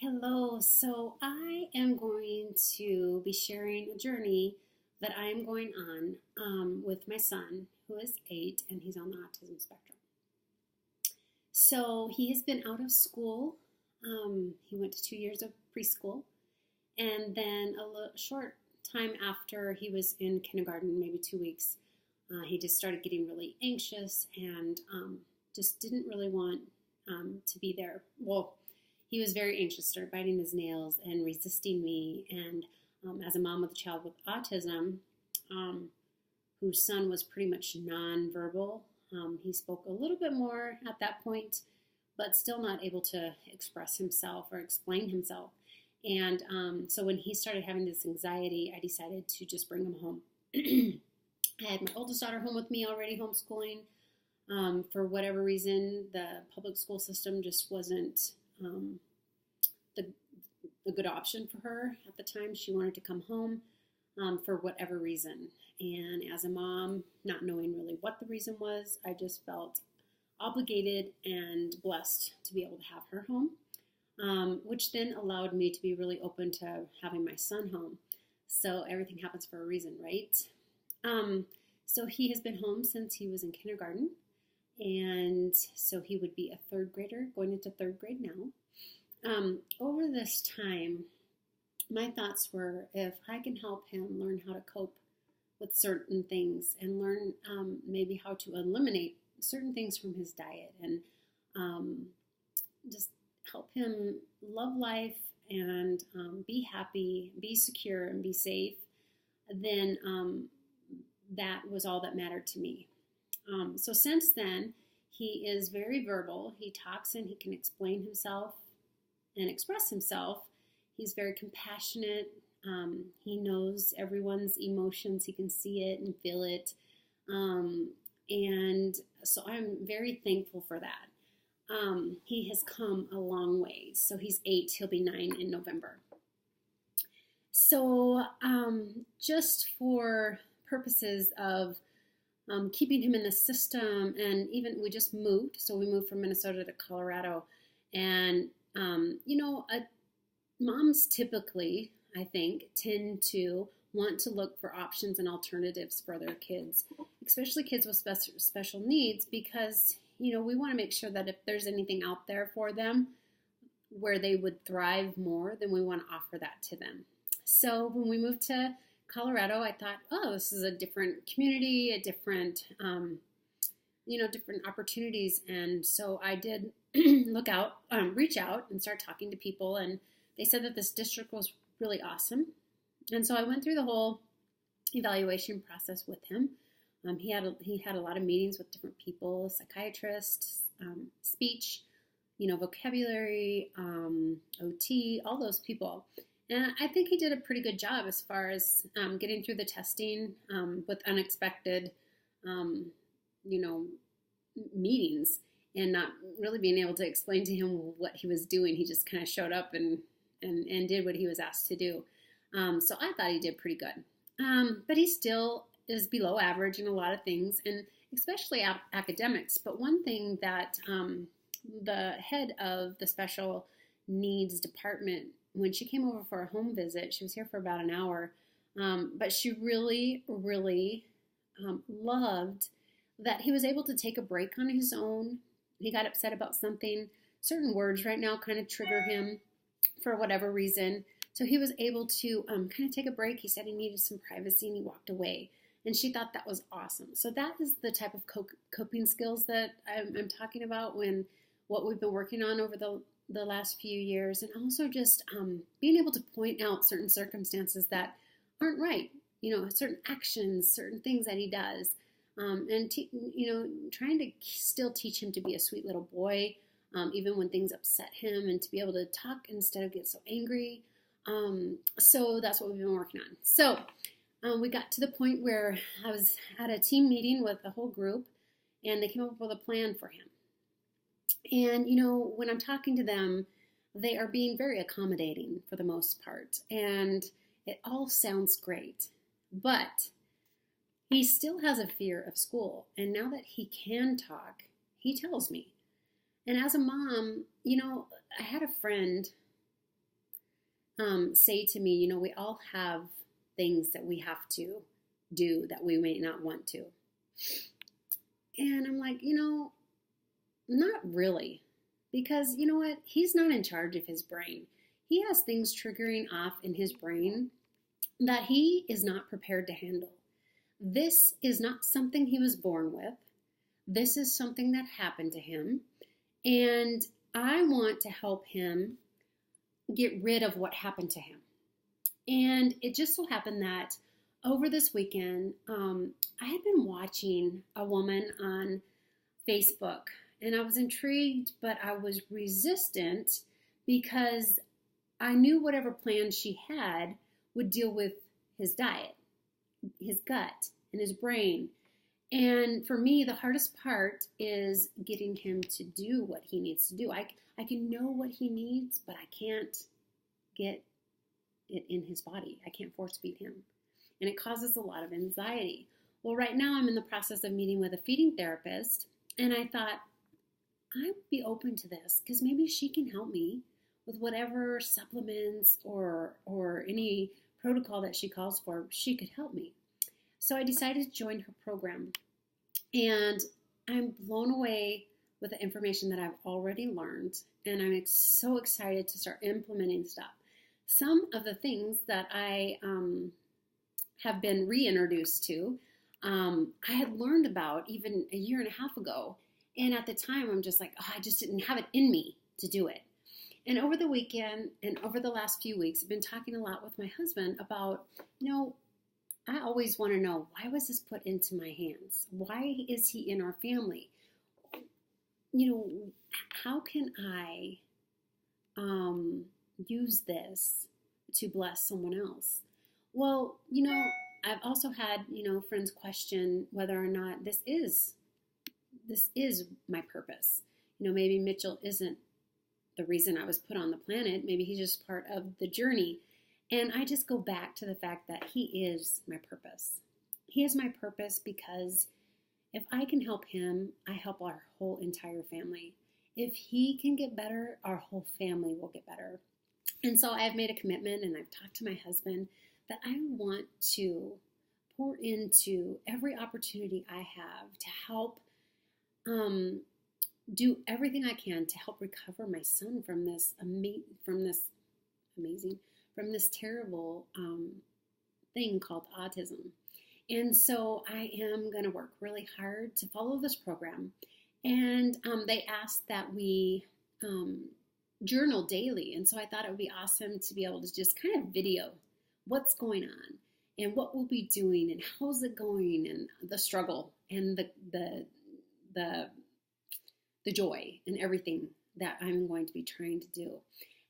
Hello. So I am going to be sharing a journey that I am going on with my son, who is 8, and he's on the autism spectrum. So he has been out of school. He went to 2 years of preschool, and then short time after he was in kindergarten, maybe 2 weeks, he just started getting really anxious and just didn't really want to be there. Well, he was very anxious, started biting his nails and resisting me. And as a mom with a child with autism, whose son was pretty much nonverbal, he spoke a little bit more at that point, but still not able to express himself or explain himself. And so when he started having this anxiety, I decided to just bring him home. I had my oldest daughter home with me already, homeschooling. For whatever reason, the public school system just wasn't the good option for her at the time. She wanted to come home for whatever reason. And as a mom, not knowing really what the reason was, I just felt obligated and blessed to be able to have her home, which then allowed me to be really open to having my son home. So everything happens for a reason, right? So he has been home since he was in kindergarten. And so he would be a third grader, going into third grade now. Over this time, my thoughts were, if I can help him learn how to cope with certain things and learn maybe how to eliminate certain things from his diet and just help him love life and be happy, be secure, and be safe, then that was all that mattered to me. So since then, he is very verbal. He talks and he can explain himself and express himself. He's very compassionate. He knows everyone's emotions. He can see it and feel it. And so I'm very thankful for that. He has come a long way. So he's 8. He'll be 9 in November. So just for purposes of keeping him in the system, and even we just moved. So we moved from Minnesota to Colorado. And, moms typically, I think, tend to want to look for options and alternatives for their kids, especially kids with special needs, because, we want to make sure that if there's anything out there for them where they would thrive more, then we want to offer that to them. So when we moved to Colorado, I thought, this is a different community, a different, different opportunities. And so I did reach out and start talking to people. And they said that this district was really awesome. And so I went through the whole evaluation process with him. He had a lot of meetings with different people, psychiatrists, speech, vocabulary, OT, all those people. And I think he did a pretty good job as far as getting through the testing with unexpected, meetings, and not really being able to explain to him what he was doing. He just kind of showed up and did what he was asked to do. So I thought he did pretty good. But he still is below average in a lot of things, and especially academics. But one thing that the head of the special needs department, when she came over for a home visit, she was here for about an hour, but she really, really loved that he was able to take a break on his own. He got upset about something. Certain words right now kind of trigger him for whatever reason. So he was able to kind of take a break. He said he needed some privacy and he walked away. And she thought that was awesome. So that is the type of coping skills that I'm talking about when what we've been working on over the last few years, and also just being able to point out certain circumstances that aren't right, certain actions, certain things that he does, and trying to still teach him to be a sweet little boy, even when things upset him, and to be able to talk instead of get so angry. So that's what we've been working on. So we got to the point where I was at a team meeting with the whole group, and they came up with a plan for him. And, when I'm talking to them, they are being very accommodating for the most part. And it all sounds great. But he still has a fear of school. And now that he can talk, he tells me. And as a mom, I had a friend say to me, we all have things that we have to do that we may not want to. And I'm like, not really. Because you know what? He's not in charge of his brain. He has things triggering off in his brain that he is not prepared to handle. This is not something he was born with. This is something that happened to him. And I want to help him get rid of what happened to him. And it just so happened that over this weekend, I had been watching a woman on Facebook, and I was intrigued, but I was resistant because I knew whatever plan she had would deal with his diet, his gut, and his brain. And for me, the hardest part is getting him to do what he needs to do. I can know what he needs, but I can't get it in his body. I can't force feed him. And it causes a lot of anxiety. Well, right now I'm in the process of meeting with a feeding therapist, and I thought I'd be open to this because maybe she can help me with whatever supplements or any protocol that she calls for. She could help me. So I decided to join her program, and I'm blown away with the information that I've already learned, and I'm so excited to start implementing stuff. Some of the things that I have been reintroduced to, I had learned about even a year and a half ago, and at the time I'm just like, I just didn't have it in me to do it. And over the weekend and over the last few weeks, I've been talking a lot with my husband about, I always want to know, why was this put into my hands? Why is he in our family? How can I use this to bless someone else? Well, I've also had, friends question whether or not this is my purpose. Maybe Mitchell isn't the reason I was put on the planet. Maybe he's just part of the journey. And I just go back to the fact that he is my purpose. He is my purpose because if I can help him, I help our whole entire family. If he can get better, our whole family will get better. And so I have made a commitment, and I've talked to my husband, that I want to pour into every opportunity I have to help do everything I can to help recover my son from this terrible thing called autism. And so I am going to work really hard to follow this program. And they asked that we journal daily. And so I thought it would be awesome to be able to just kind of video what's going on and what we'll be doing and how's it going and the struggle and the joy and everything that I'm going to be trying to do.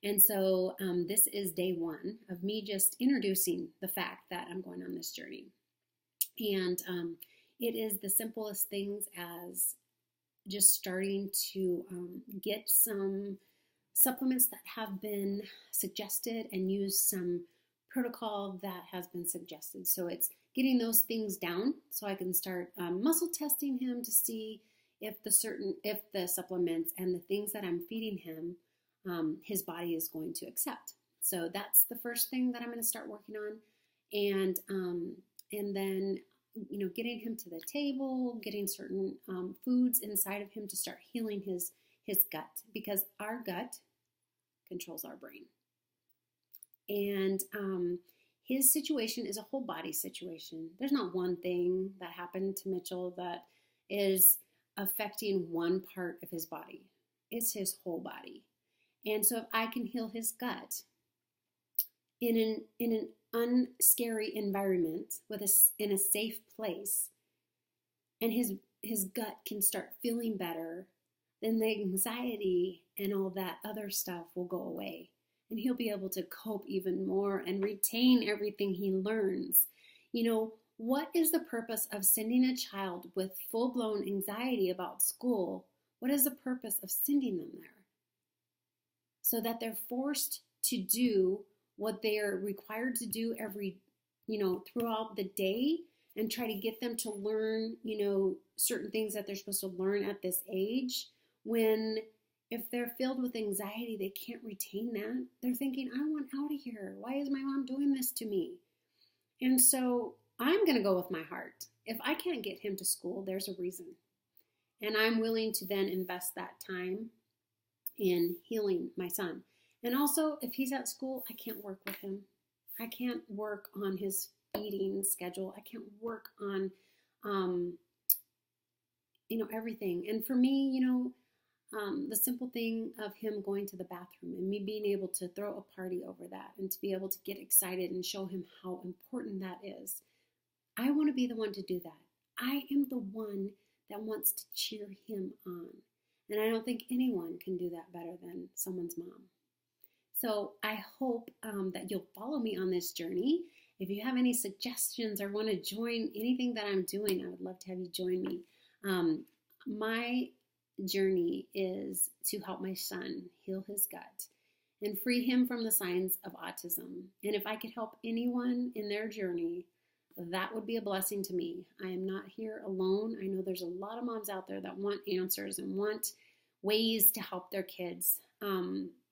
And so this is day one of me just introducing the fact that I'm going on this journey. And it is the simplest things as just starting to get some supplements that have been suggested and use some protocol that has been suggested. So it's getting those things down so I can start muscle testing him to see if the supplements and the things that I'm feeding him, his body is going to accept. So that's the first thing that I'm going to start working on. And then, getting him to the table, getting certain foods inside of him to start healing his gut, because our gut controls our brain. And his situation is a whole body situation. There's not one thing that happened to Mitchell that is affecting one part of his body. It's his whole body. And so if I can heal his gut in an unscary environment in a safe place, and his gut can start feeling better, then the anxiety and all that other stuff will go away. And he'll be able to cope even more and retain everything he learns. What is the purpose of sending a child with full-blown anxiety about school? What is the purpose of sending them there? So that they're forced to do what they are required to do throughout the day, and try to get them to learn, certain things that they're supposed to learn at this age, when if they're filled with anxiety, they can't retain that. They're thinking, I want out of here. Why is my mom doing this to me? And so I'm going to go with my heart. If I can't get him to school, there's a reason. And I'm willing to then invest that time in healing my son. And also, if he's at school, I can't work with him. I can't work on his feeding schedule. I can't work on, everything. And for me, the simple thing of him going to the bathroom and me being able to throw a party over that and to be able to get excited and show him how important that is. I want to be the one to do that. I am the one that wants to cheer him on. And I don't think anyone can do that better than someone's mom. So I hope that you'll follow me on this journey. If you have any suggestions or want to join anything that I'm doing, I would love to have you join me. My journey is to help my son heal his gut and free him from the signs of autism. And if I could help anyone in their journey, that would be a blessing to me. I am not here alone. I know there's a lot of moms out there that want answers and want ways to help their kids.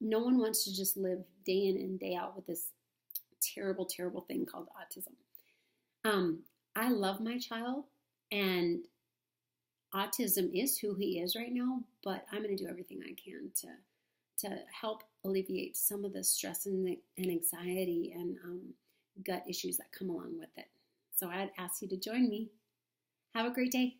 No one wants to just live day in and day out with this terrible, terrible thing called autism. I love my child, and autism is who he is right now, but I'm going to do everything I can to help alleviate some of the stress and anxiety and gut issues that come along with it. So I'd ask you to join me. Have a great day.